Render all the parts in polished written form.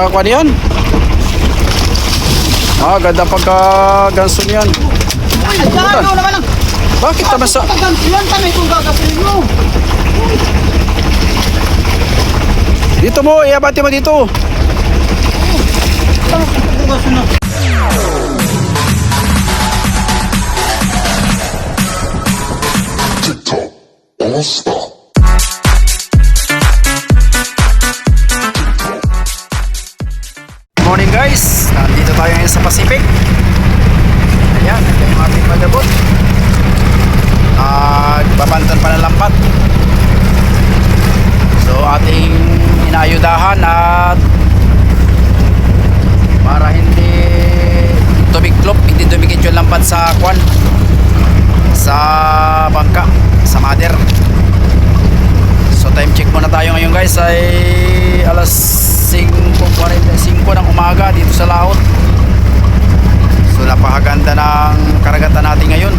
Kakuha niyan. Ganda pagka-ganso niyan. Ano naman lang. Bakit naman sa... Pagganso yan, tanay kung gagasolin mo. Dito mo, iabati mo dito. TikTok All-Star. Morning guys, nandito tayo ngayon sa Pacific. Ayan, ito yung ating malabot. Babantan pa ng lampat. So ating inaayudahan at para hindi tumiklop, hindi dumikit yung lampat sa kwan, sa bangka, sa mother. So time check muna tayo ngayon guys, ay alas 5:45 ng umaga dito sa Laot. So napakaganda ng karagatan natin ngayon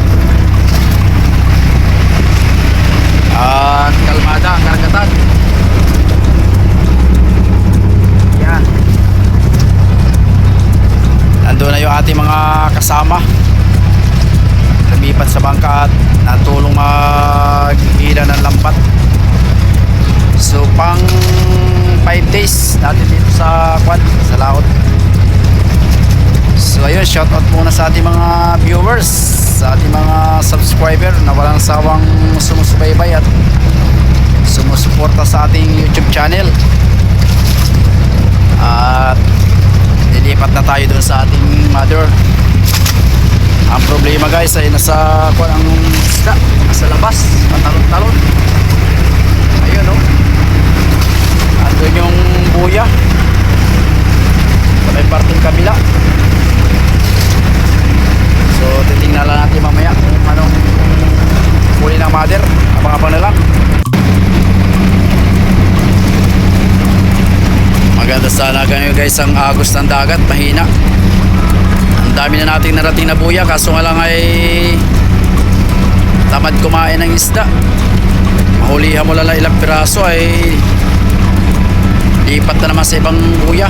at kalmada ang karagatan. Yan, nandun na yung ating mga kasama lumipat sa bangka at natulong maghihila ng lampat. So pang 5 days natin dito sa Kwan, sa Laot. So ayun, shoutout muna sa ating mga viewers, sa ating mga subscriber na walang sawang sumusubaybay at sumusuporta sa ating YouTube channel. At nilipat na tayo doon sa ating mother. Ang problema guys ay nasa Kwan ang isda, nasa labas, patalon-talon. Ayun o, andun yung buya sa may parteng kabila. So titingnan lang natin mamaya kung anong huli ng mother. Abang-abang na lang. Maganda sana ganyan guys ang agos ng dagat, mahina. Ang dami na nating narating na buya, kaso nga lang ay tamad kumain ng isda. Mahulihan mo lang ilang piraso ay lipat na naman sa ibang buya.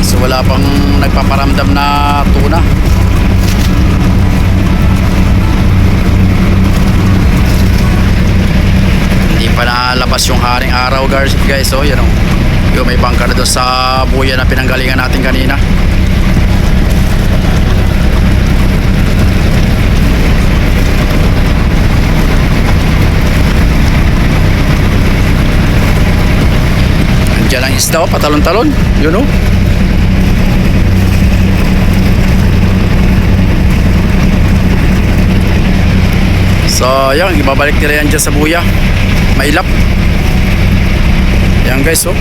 So wala pang nagpaparamdam na tuna. Hindi pa nalabas yung haring araw guys. So yan o, yung may bangka na doon sa buya na pinanggalingan natin kanina. Diyan ang isda o, patalon-talon. Yun o. So yan, ibabalik nila yan dyan sa buya. Mailap. Yan guys o.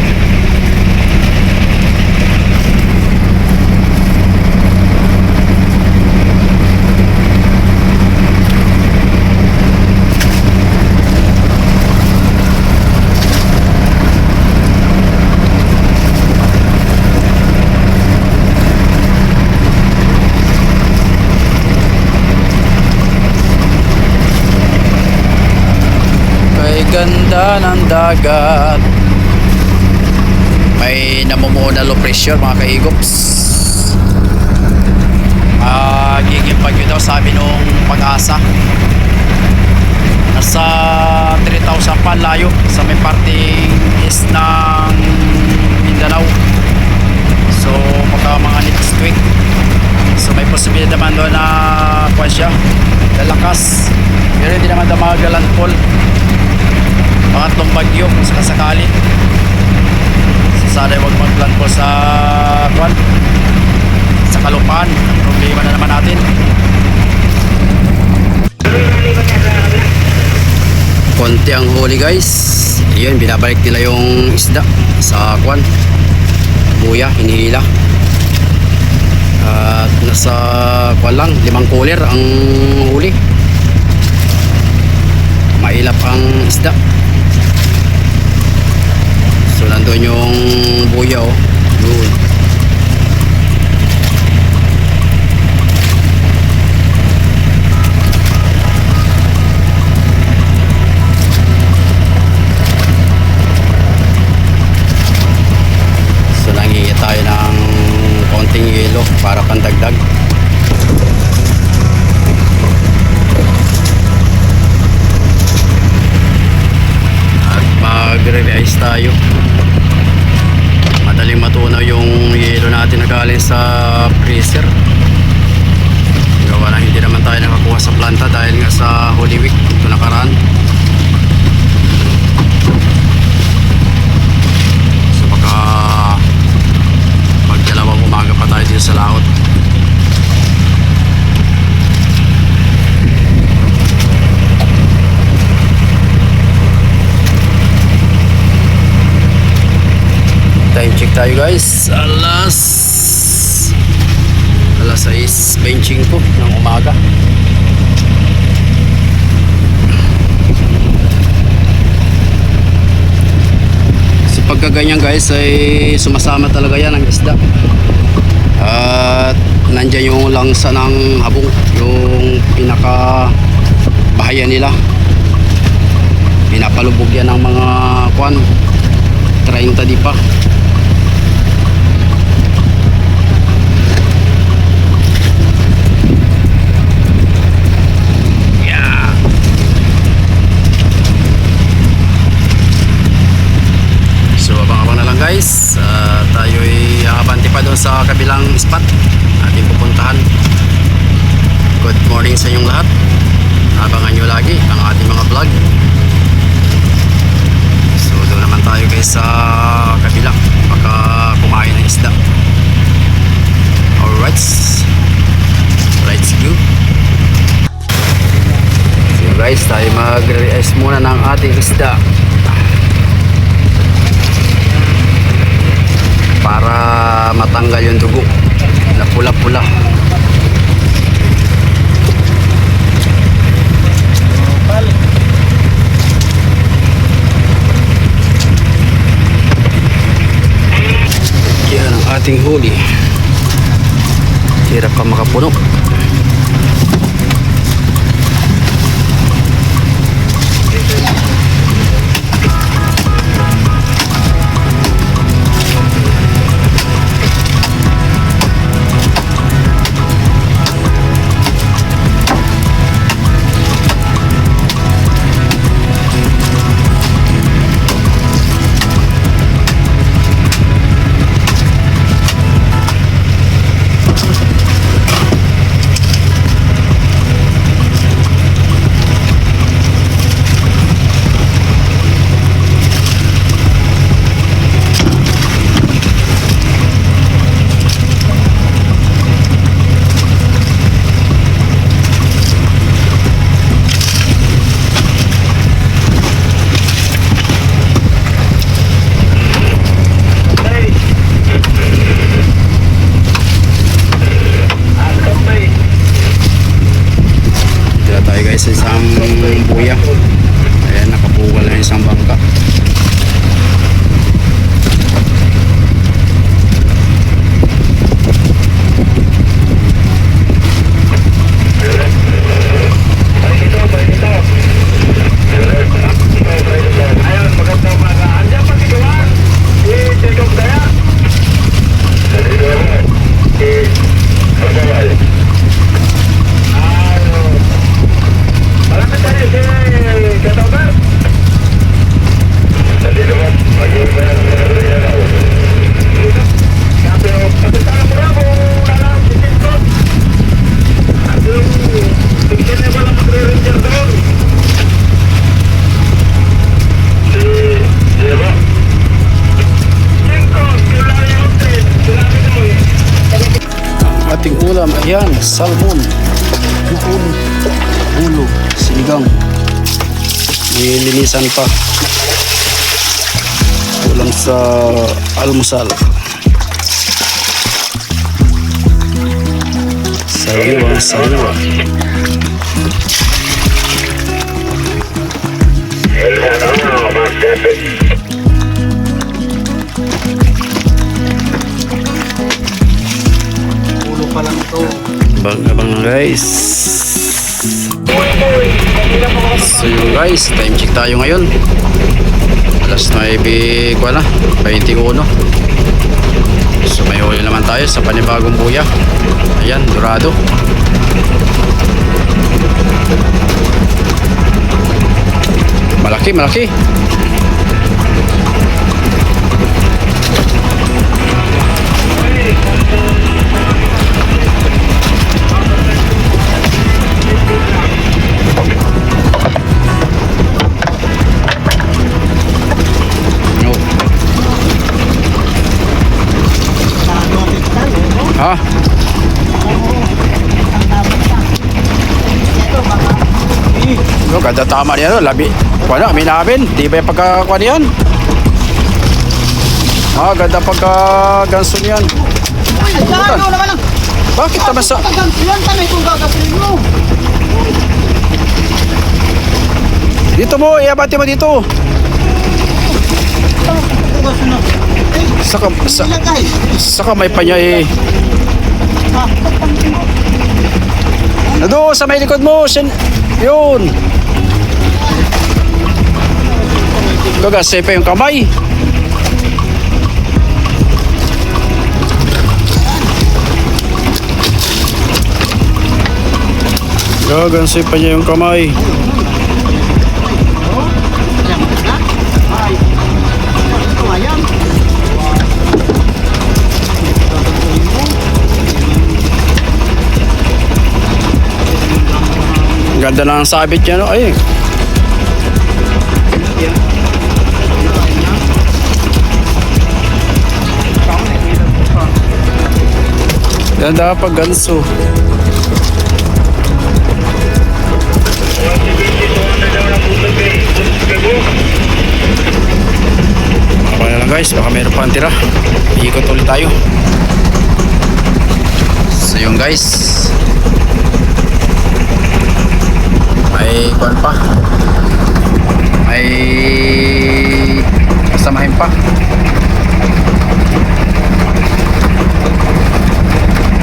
Ganda ng dagat, may namumuo na low pressure mga kaigops. Gigipag yun daw sabi nung Pag-asa. Nasa 3,000 pa layo sa may parting east ng Mindanao. So baka mga next week. So may posibilidad naman doon na kuha siya, lalakas, pero hindi naman daw magalandfall. Pangatlong bagyo kung sakasakali. So sana huwag mag-plan po sa kwan, sa kalupaan. Problema na naman natin. Konti ang huli guys. Yun, binabalik nila yung isda sa kwan, buya, hinihila. At nasa kwan lang, 5 cooler ang huli. Mailap ang isda. So nandun yung buya o. Yun. na galing sa freezer. Gawa lang hindi naman tayo nakakuha sa planta dahil nga sa Holy Week ito nakaraan. So baka magdalawang umaga pa tayo dito sa laot. Time check tayo guys. Alas 6 benching ko ng umaga. So pagka ganyan guys ay sumasama talaga yan ang isda. At nandyan yung langsa ng habong, yung pinaka bahaya nila. Pinapalubog yan ng mga kwan 30 di pa. Guys, tayo'y abante pa doon sa kabilang spot ating pupuntahan. Good morning sa inyong lahat. Abangan nyo lagi ang ating mga vlog. So doon naman tayo guys sa kabila, baka kumain ng isda. Alright, let's go. So guys, tayo mag-release muna ng ating isda para matanggal yung dugo na pula-pula. Yan ang ating huli. Hirap ka makapuno. Sa isang buya. Ayan, nakapugal na isang bangka. Ating ulam, ayan, salmon, buon, ulo, sinigang, nilinisan pa, ulam sa almusal, sariwa. Pa lang ito. Abang guys. So yun guys, time check tayo ngayon. Alas 9 ko na, 21. So may huli naman tayo sa panibagong buya. Ayan, dorado. Malaki. ganda tama niya, no? Labi. Wala, amin. Di ba yung pagkakuha niyan? Ganda pagka-ganso niyan. Ay, gano naman ang... Bakit naman sa... Pagkaganto yan kami kung gagasolin mo. Dito mo, iabati mo dito. Pagkaganto na. Ilagay. Saka may panya eh. Nado, sa may likod mo. Yun. Gagasay pa yung kamay. Gagansay pa niya yung kamay. Ganda lang ang sabit niya, no? Ay. Ganda pag ganso. Okay na lang guys, baka meron pa ang tira. Iikot ulit tayo. So yun guys, may kuwan pa, may kasamahin pa.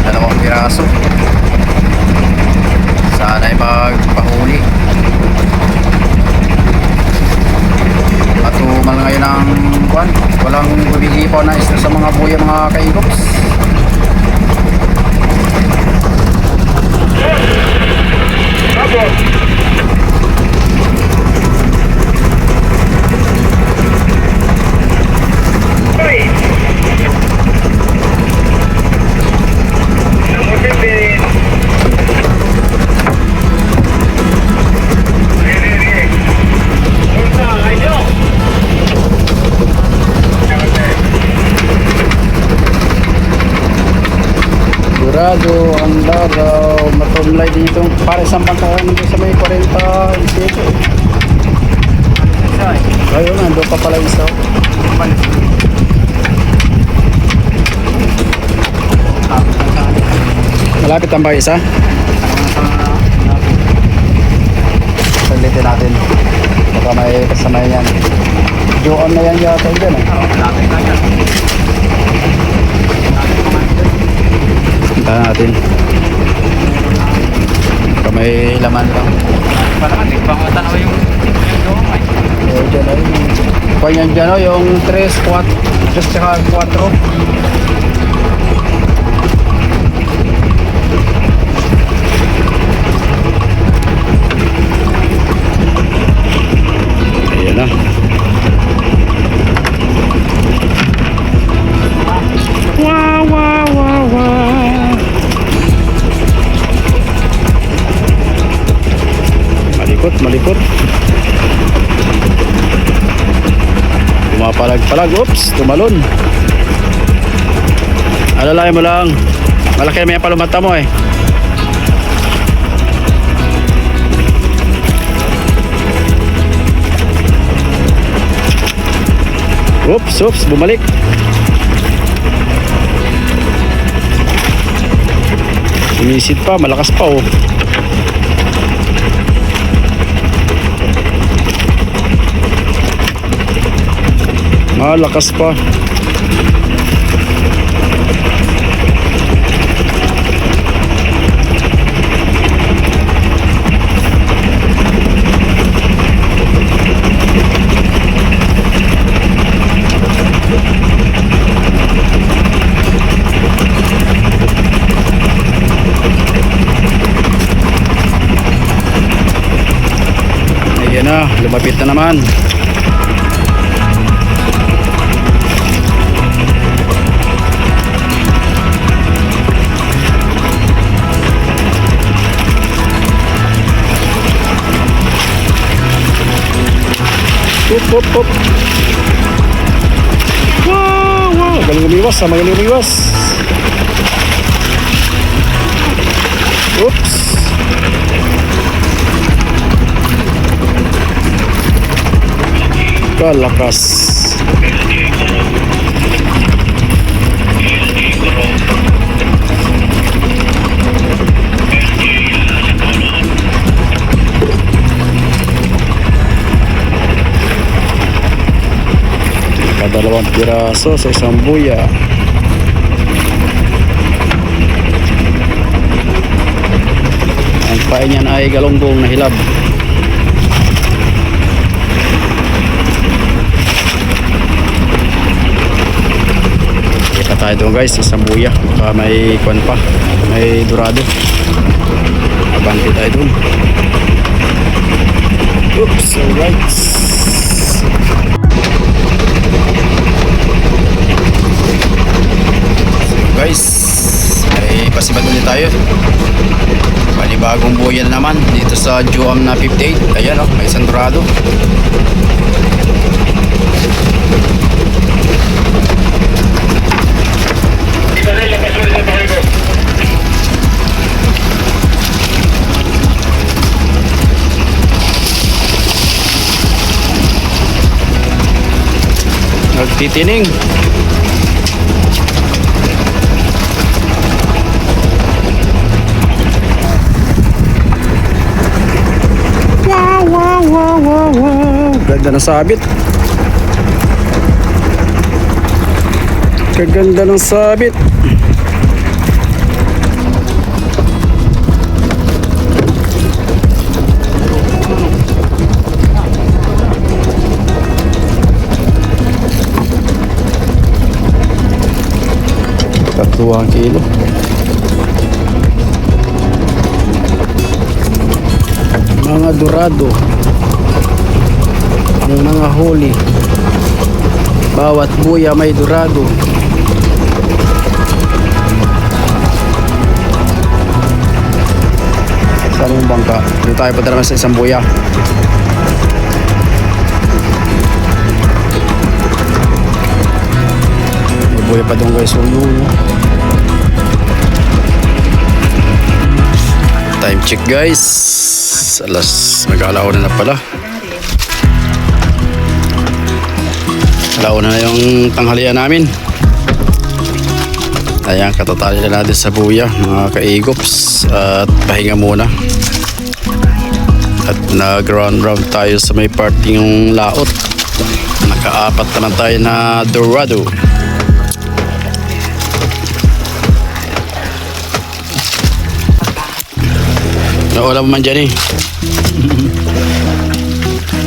Dalawang piraso. Sana ay magpahuli. Matumal ngayon ang kuwan. Walang bumilipaw na isla sa mga buya, mga kaigops. Sigurado ang laraw matumlay dito para isang pangkahan dito sa may 47. Ayun, nandun pa pala isa. Malapit ang ba isa? Saglitin natin. Baka may kasama yan. Doon na yan yata dyan eh. Malapit na yan. Punta natin. Baka may laman lang. Parang nagpangatan na yung doon. Dyan ay. Kanyan dyan o, yung 3, 4. Just tsaka 4. Ayan na. Wow, wow, wow, wow. Malikot. Pumapalag-palag. Oops, tumalon. Alalayan mo lang. Malaki naman yung palumata mo eh. Oops, bumalik. Sumisid pa, malakas pa oh. Malakas pa. Ayan na, lumapit na naman. Hop. Wow. Magaling umiwas. Oops. Kalakas. Dalawang piraso sa isang buya. Ang pain niyan ay galunggong na hilab. Kita tayo doon guys, isang buya. Baka may kwan pa, may dorado. Abante tayo doon. Oops, alright. Guys, ay pasibad ulit tayo. Panibagong buya na naman dito sa Juam na 58. Ayan may isang dorado. Nagtitining. Wow. Ganda ng sabit. Kaganda ng sabit. Tatluang kilo. Mga dorado. Ang mga huli, bawat buya may dorado. Saan yung bangka? Dito tayo pa naman sa isang buya. May buya pa doon guys. Time check guys. Nag-alaw na pala. Launa na yung tanghalian namin. Ayan, katatali na natin sa buya mga kaigops. At pahinga muna. At nag-round tayo sa may parting yung laot. Nakaapat naman tayo na dorado. Wala mo man dyan eh.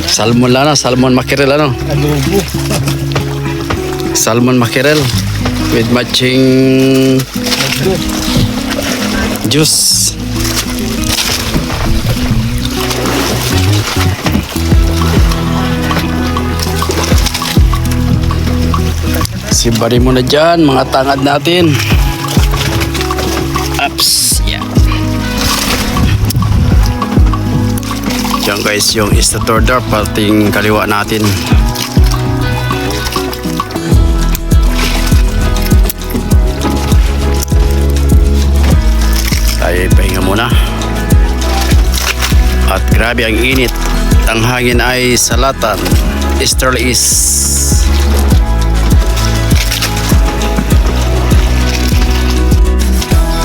Salmon lang na, salmon mackerel ano? Adobo. Salmon mackerel with matching juice. Sibari mo na dyan mga tangad natin. Ups, yeah. Diyan guys yung Istatorda, parting kaliwa natin. Tayo pahinga muna. At grabe ang init. Ang hangin ay salatan. Easterlies.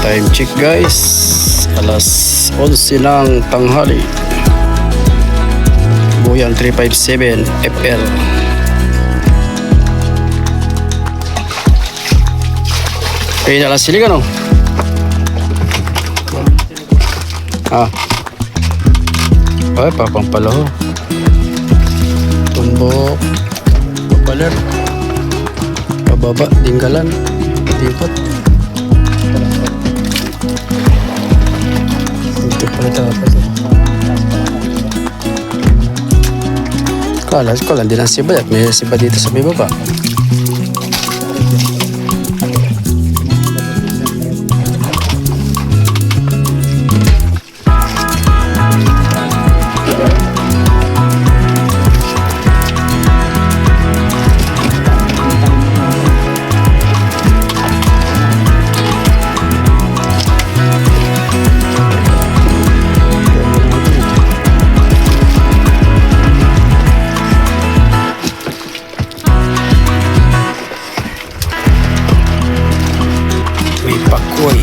Time check guys. Alas 11 ng tanghali. Buyan 357 FL. Kaya nalang siligan oh. Ay, papang pala ho. Tumbok. Papaler. Pababa. Dinggalan. Tipot. Ito pala tapos. Kala din ang siba at may siba dito sa may baba. Pakoy.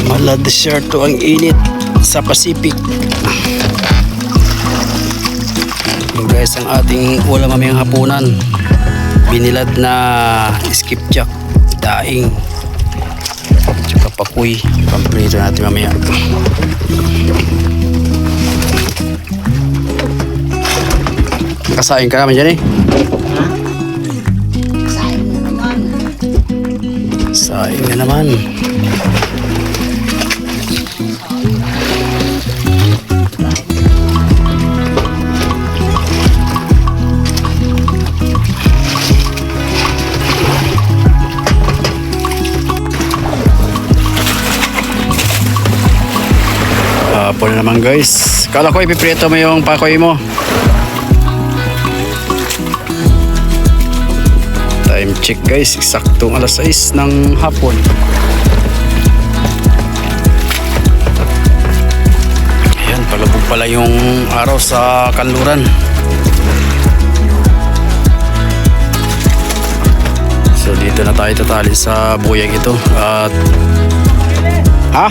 Mala desierto ang init sa Pacific. Yung guys, ang ating ulam mamayang hapunan, binilad na skipjack, daing, tsaka pakoy. Pamprito natin mamaya. Kasain ka naman dyan eh. Sayang na naman. Saing na naman. Hapon na naman guys. Kala ko ipiprito mo yung pakoy mo. Time check guys, eksaktong alas 6 ng hapon. Ayan, palabog pala yung araw sa kanluran. So dito na tayo tatali sa buyang ito. At ha?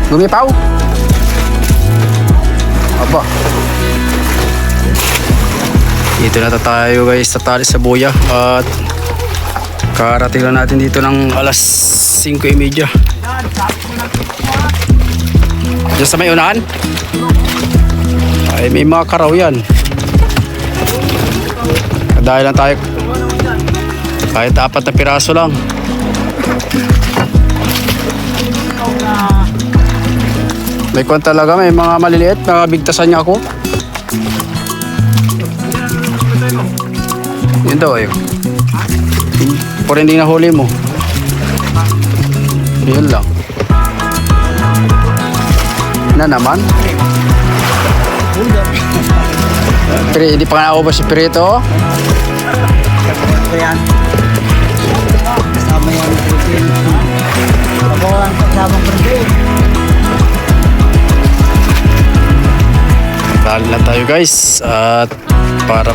Gumipaw? Aba. Dito na tayo guys, tatali sa buya. At karating lang natin dito ng alas 5:30. Diyan sa may unahan ay may mga karaw yan. Dahil lang tayo kahit 4 na piraso lang. May kwan talaga, may mga maliliit, mga bigtasan niya ako. Yun daw ayun. Por hindi nahuli mo. Yun lang. Na naman. Pero hindi pa nga naubos si Pirito. Ito yan. Kasama yan ang protein. Ako ang kasama protein. Dali na tayo guys. At para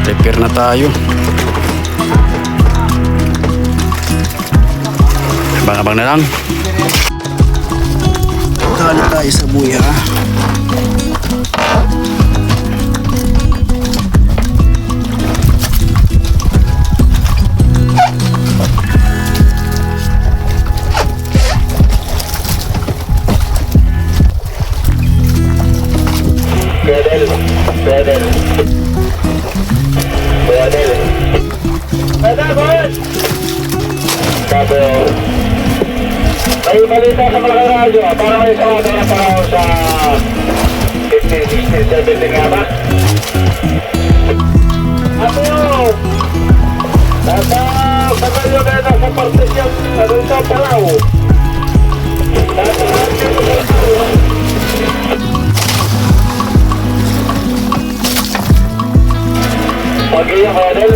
prepare na tayo. Abang-abang na lang. Dali tayo sa buya. May balita sa mga radyo para may sawado na paraw sa 15, 16, 17 nga ba? Apo! Nasa Sagalyo kayo na sa partisyon sa dito Palaw. Nasa Pag-iyak ka din?